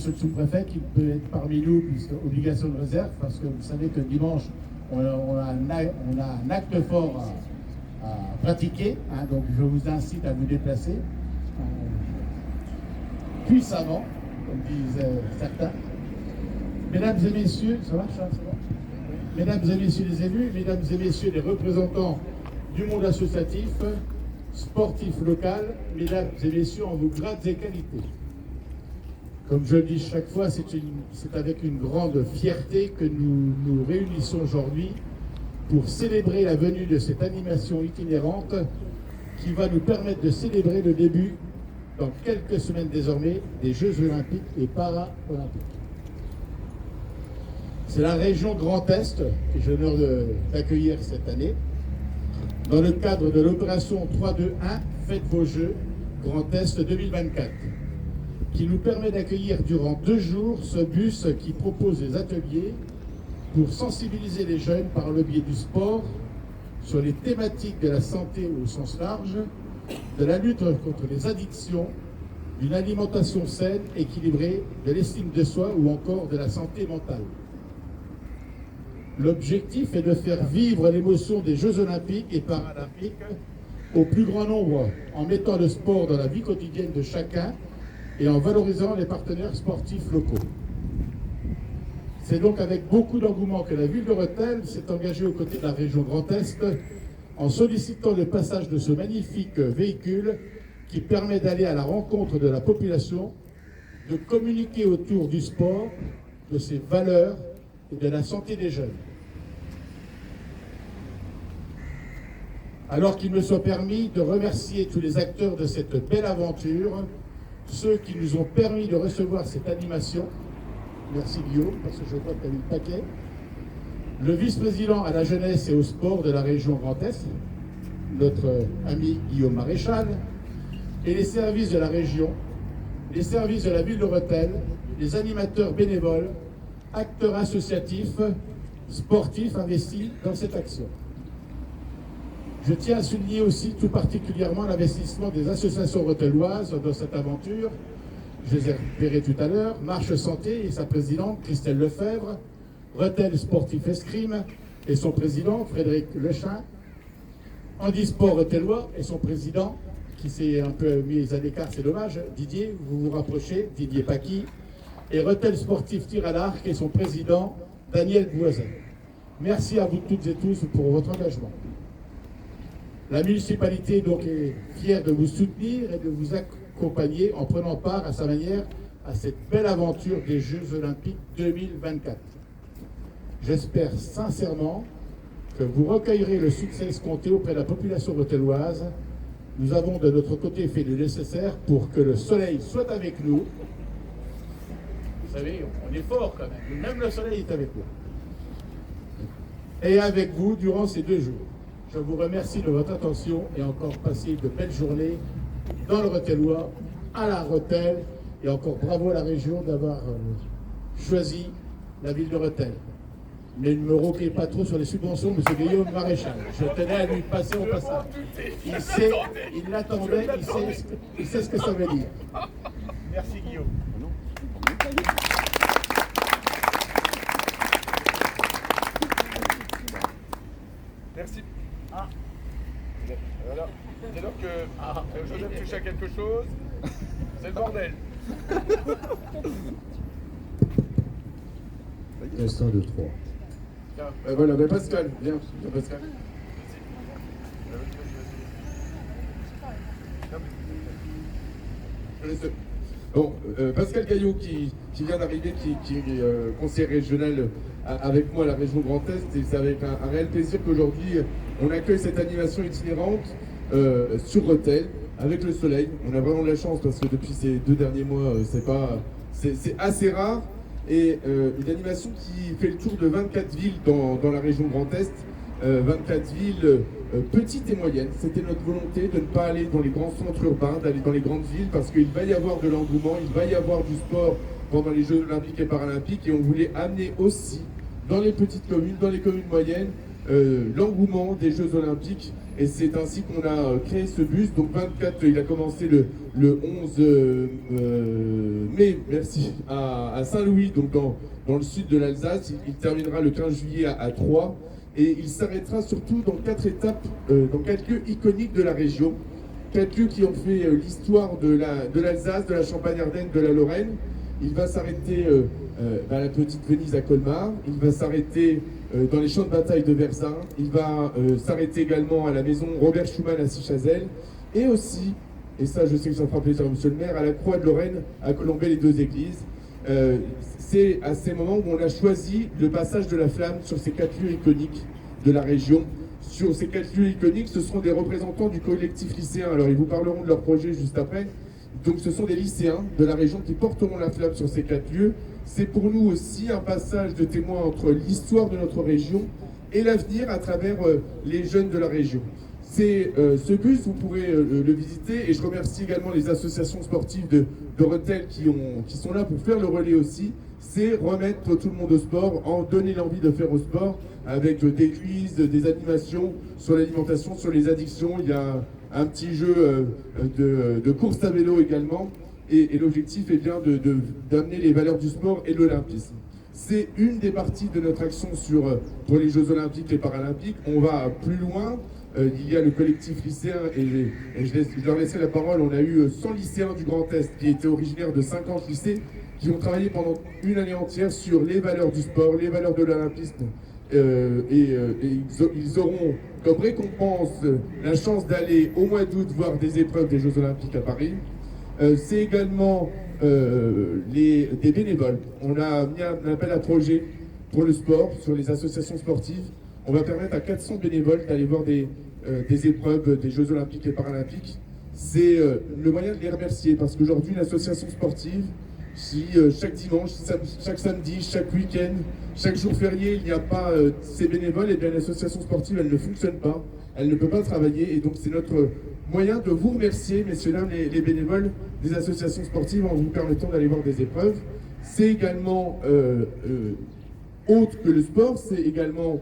monsieur le sous-préfet qui peut être parmi nous, puisque obligation de réserve, parce que vous savez que dimanche, on a un acte fort à pratiquer, hein, donc je vous incite à vous déplacer puissamment, comme disent certains. Mesdames et messieurs, ça marche, hein, c'est bon. Mesdames et messieurs les élus, mesdames et messieurs les représentants du monde associatif, sportif local, mesdames et messieurs en vos grades et qualités. Comme je le dis chaque fois, c'est avec une grande fierté que nous nous réunissons aujourd'hui pour célébrer la venue de cette animation itinérante qui va nous permettre de célébrer le début, dans quelques semaines désormais, des Jeux Olympiques et Paralympiques. C'est la région Grand Est que j'ai l'honneur d'accueillir cette année, dans le cadre de l'opération 3-2-1 Faites vos Jeux Grand Est 2024, qui nous permet d'accueillir durant 2 jours ce bus qui propose des ateliers pour sensibiliser les jeunes par le biais du sport sur les thématiques de la santé au sens large, de la lutte contre les addictions, d'une alimentation saine, équilibrée, de l'estime de soi ou encore de la santé mentale. L'objectif est de faire vivre l'émotion des Jeux Olympiques et Paralympiques au plus grand nombre, en mettant le sport dans la vie quotidienne de chacun et en valorisant les partenaires sportifs locaux. C'est donc avec beaucoup d'engouement que la ville de Rethel s'est engagée aux côtés de la région Grand Est en sollicitant le passage de ce magnifique véhicule qui permet d'aller à la rencontre de la population, de communiquer autour du sport, de ses valeurs et de la santé des jeunes. Alors qu'il me soit permis de remercier tous les acteurs de cette belle aventure, ceux qui nous ont permis de recevoir cette animation. Merci Guillaume, parce que je vois que tu as eu le paquet. Le vice-président à la jeunesse et au sport de la région Grand Est, notre ami Guillaume Maréchal, et les services de la région, les services de la ville de Rethel, les animateurs bénévoles, acteurs associatifs, sportifs investis dans cette action. Je tiens à souligner aussi tout particulièrement l'investissement des associations rethelloises dans cette aventure. Je les ai repérés tout à l'heure. Marche Santé et sa présidente Christelle Lefebvre, Rethel Sportif Escrime et son président Frédéric Lechin, Handisport Rethellois et son président, qui s'est un peu mis à l'écart, c'est dommage, Didier, vous vous rapprochez, Didier Paqui, et Rethel Sportif Tir à l'Arc et son président Daniel Boisin. Merci à vous toutes et tous pour votre engagement. La municipalité donc est fière de vous soutenir et de vous accompagner en prenant part à sa manière à cette belle aventure des Jeux Olympiques 2024. J'espère sincèrement que vous recueillerez le succès escompté auprès de la population rethelloise. Nous avons de notre côté fait le nécessaire pour que le soleil soit avec nous. Vous savez, on est fort quand même, même le soleil est avec nous. Et avec vous durant ces 2 jours. Je vous remercie de votre attention et encore passer de belles journées dans le Rethellois, à la Rethel, et encore bravo à la région d'avoir choisi la ville de Rethel. Mais ne me roquez pas trop sur les subventions, monsieur Guillaume Maréchal. Je tenais à lui passer au passage. Il l'attendait, il sait ce que ça veut dire. Merci Guillaume. Merci. Ah. Voilà. C'est l'heure que Joseph touche à quelque chose. C'est le bordel. Reste 1, 2, 3. Voilà, ben Pascal, viens, Pascal. Bon, Pascal Gaillot qui vient d'arriver, qui est conseiller régional avec moi à la région Grand Est, et c'est avec un réel plaisir qu'aujourd'hui on accueille cette animation itinérante sur Rethel avec le soleil. On a vraiment de la chance parce que depuis ces 2 derniers mois, c'est assez rare. Et une animation qui fait le tour de 24 villes dans la région Grand Est, 24 villes petites et moyennes. C'était notre volonté de ne pas aller dans les grands centres urbains, d'aller dans les grandes villes, parce qu'il va y avoir de l'engouement, il va y avoir du sport pendant les Jeux Olympiques et Paralympiques, et on voulait amener aussi dans les petites communes, dans les communes moyennes, l'engouement des Jeux Olympiques Et c'est ainsi qu'on a créé ce bus. Donc 24, il a commencé le 11 mai, merci, à Saint-Louis, donc dans le sud de l'Alsace. Il terminera le 15 juillet à Troyes. Et il s'arrêtera surtout dans 4 étapes, dans 4 lieux iconiques de la région. 4 lieux qui ont fait l'histoire de l'Alsace, de la Champagne-Ardenne, de la Lorraine. Il va s'arrêter à la petite Venise à Colmar. Il va s'arrêter dans les champs de bataille de Versailles. Il va s'arrêter également à la maison Robert Schumann à Sichazel. Et aussi, et ça je sais que ça fera plaisir à monsieur le maire, à la Croix de Lorraine à Colombey-les-Deux-Églises. C'est à ces moments où on a choisi le passage de la flamme sur ces 4 lieux iconiques de la région. Sur ces 4 lieux iconiques, ce seront des représentants du collectif lycéen. Alors ils vous parleront de leur projet juste après. Donc ce sont des lycéens de la région qui porteront la flamme sur ces 4 lieux. C'est pour nous aussi un passage de témoin entre l'histoire de notre région et l'avenir à travers les jeunes de la région. Ce bus, vous pourrez le visiter, et je remercie également les associations sportives de Rethel qui sont là pour faire le relais aussi. C'est remettre tout le monde au sport, en donner l'envie de faire au sport, avec des quiz, des animations sur l'alimentation, sur les addictions. Il y a un petit jeu de course à vélo également, et l'objectif est bien d'amener les valeurs du sport et de l'olympisme. C'est une des parties de notre action pour les Jeux Olympiques et Paralympiques. On va plus loin. Il y a le collectif lycéen, et je leur laisserai la parole. On a eu 100 lycéens du Grand Est qui étaient originaires de 50 lycées, qui ont travaillé pendant une année entière sur les valeurs du sport, les valeurs de l'olympisme. Ils auront comme récompense la chance d'aller au mois d'août voir des épreuves des Jeux Olympiques à Paris. C'est également des bénévoles. On a mis un appel à projet pour le sport, sur les associations sportives. On va permettre à 400 bénévoles d'aller voir des épreuves des Jeux Olympiques et Paralympiques. C'est le moyen de les remercier, parce qu'aujourd'hui, une association sportive, si chaque dimanche, chaque samedi, chaque week-end, chaque jour férié, il n'y a pas ces bénévoles, et bien l'association sportive, elle ne fonctionne pas, elle ne peut pas travailler, et donc c'est notre moyen de vous remercier, messieurs, dames, les bénévoles des associations sportives, en vous permettant d'aller voir des épreuves. C'est également, autre que le sport, c'est également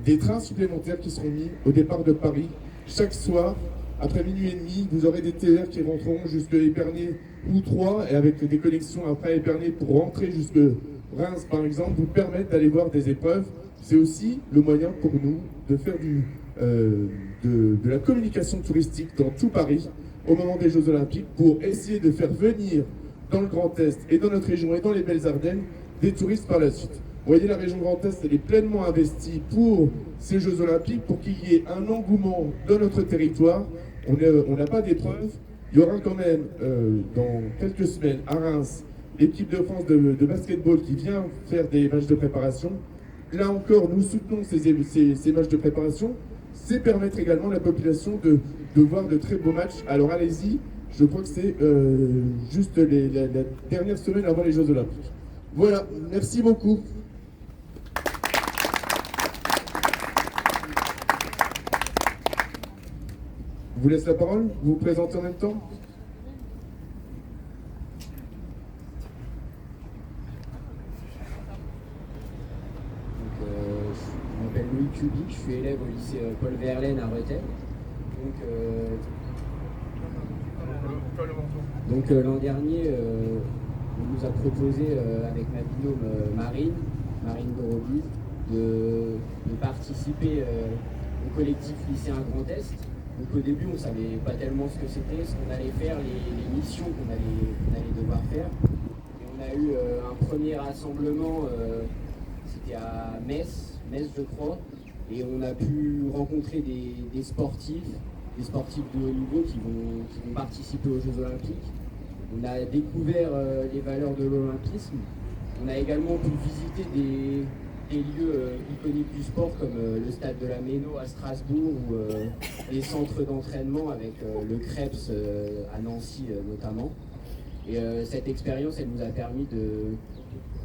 des trains supplémentaires qui seront mis au départ de Paris. Chaque soir, après minuit et demi, vous aurez des TER qui rentreront jusqu'à Épernay ou Troyes, et avec des connexions après Épernay pour rentrer jusque Reims par exemple, vous permettre d'aller voir des épreuves. C'est aussi le moyen pour nous de faire de la communication touristique dans tout Paris au moment des Jeux Olympiques, pour essayer de faire venir dans le Grand Est et dans notre région et dans les belles Ardennes des touristes par la suite. Vous voyez, la région Grand Est, elle est pleinement investie pour ces Jeux Olympiques, pour qu'il y ait un engouement dans notre territoire. On n'a pas d'épreuve. Il y aura quand même, dans quelques semaines, à Reims, l'équipe de France de basketball qui vient faire des matchs de préparation. Là encore, nous soutenons ces matchs de préparation. C'est permettre également à la population de voir de très beaux matchs. Alors allez-y, je crois que c'est juste la dernière semaine avant les Jeux Olympiques. Voilà, merci beaucoup. Je vous laisse la parole, vous vous présentez en même temps. Je m'appelle Louis Cubic, je suis élève au lycée Paul Verlaine à Rethel. Donc l'an dernier, on nous a proposé avec ma binôme Marine Gorobis, de participer au collectif lycéen Grand Est. Donc au début, on ne savait pas tellement ce que c'était, ce qu'on allait faire, les missions qu'on allait devoir faire. Et on a eu un premier rassemblement, c'était à Metz, je crois, et on a pu rencontrer des sportifs de haut niveau qui vont participer aux Jeux Olympiques. On a découvert les valeurs de l'olympisme. On a également pu visiter des lieux iconiques du sport comme le stade de la Méno à Strasbourg ou les centres d'entraînement avec le Krebs à Nancy notamment. Et cette expérience, elle nous a permis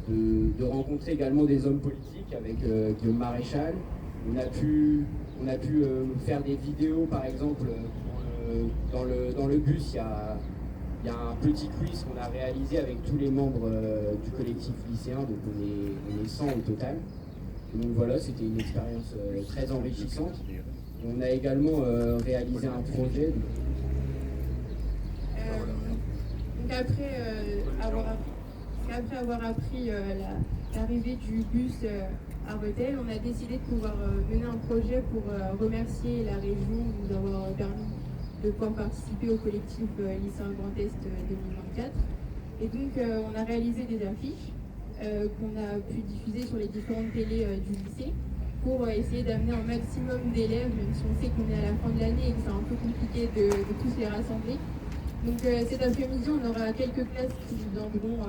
de rencontrer également des hommes politiques avec Guillaume Maréchal. On a pu faire des vidéos, par exemple, dans le bus, il y a un petit quiz qu'on a réalisé avec tous les membres du collectif lycéen, donc on est 100 au total. Donc voilà, c'était une expérience très enrichissante. On a également réalisé un projet. Donc après avoir appris l'arrivée du bus à Rethel, on a décidé de pouvoir mener un projet pour remercier la région de nous avoir permis de pouvoir participer au collectif Lycéen Grand Est 2024. Et donc on a réalisé des affiches qu'on a pu diffuser sur les différentes télés du lycée pour essayer d'amener un maximum d'élèves, même si on sait qu'on est à la fin de l'année et que c'est un peu compliqué de tous les rassembler. Donc cet après-midi, on aura quelques classes qui viendront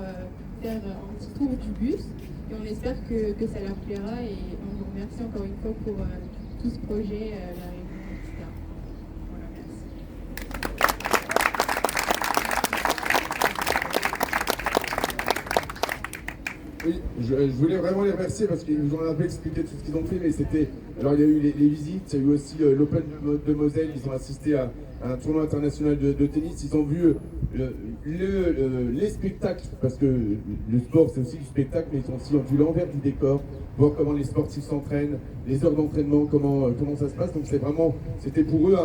faire un petit tour du bus et on espère que ça leur plaira et on vous remercie encore une fois pour tout ce projet, la réunion, etc. Voilà, merci. Oui, je voulais vraiment les remercier parce qu'ils nous ont un peu expliqué tout ce qu'ils ont fait, mais c'était... Alors il y a eu les visites, il y a eu aussi l'Open de Moselle, ils ont assisté à un tournoi international de tennis, ils ont vu les spectacles, parce que le sport c'est aussi du spectacle, mais ils ont aussi vu l'envers du décor, voir comment les sportifs s'entraînent, les heures d'entraînement, comment ça se passe, donc c'était pour eux,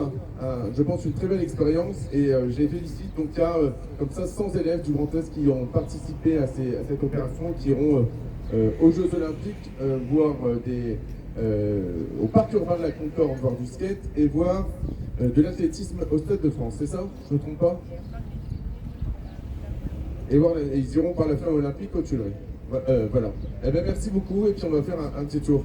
je pense, une très belle expérience, et je les félicite. Donc il y a comme ça 100 élèves du Grand Est qui ont participé à cette opération, qui iront aux Jeux Olympiques, voir au parc urbain de la Concorde, voir du skate et voir de l'athlétisme au Stade de France, c'est ça? Je ne me trompe pas? Et ils iront par la fin olympique aux Tuileries. Voilà. Eh bien, merci beaucoup et puis on va faire un petit tour.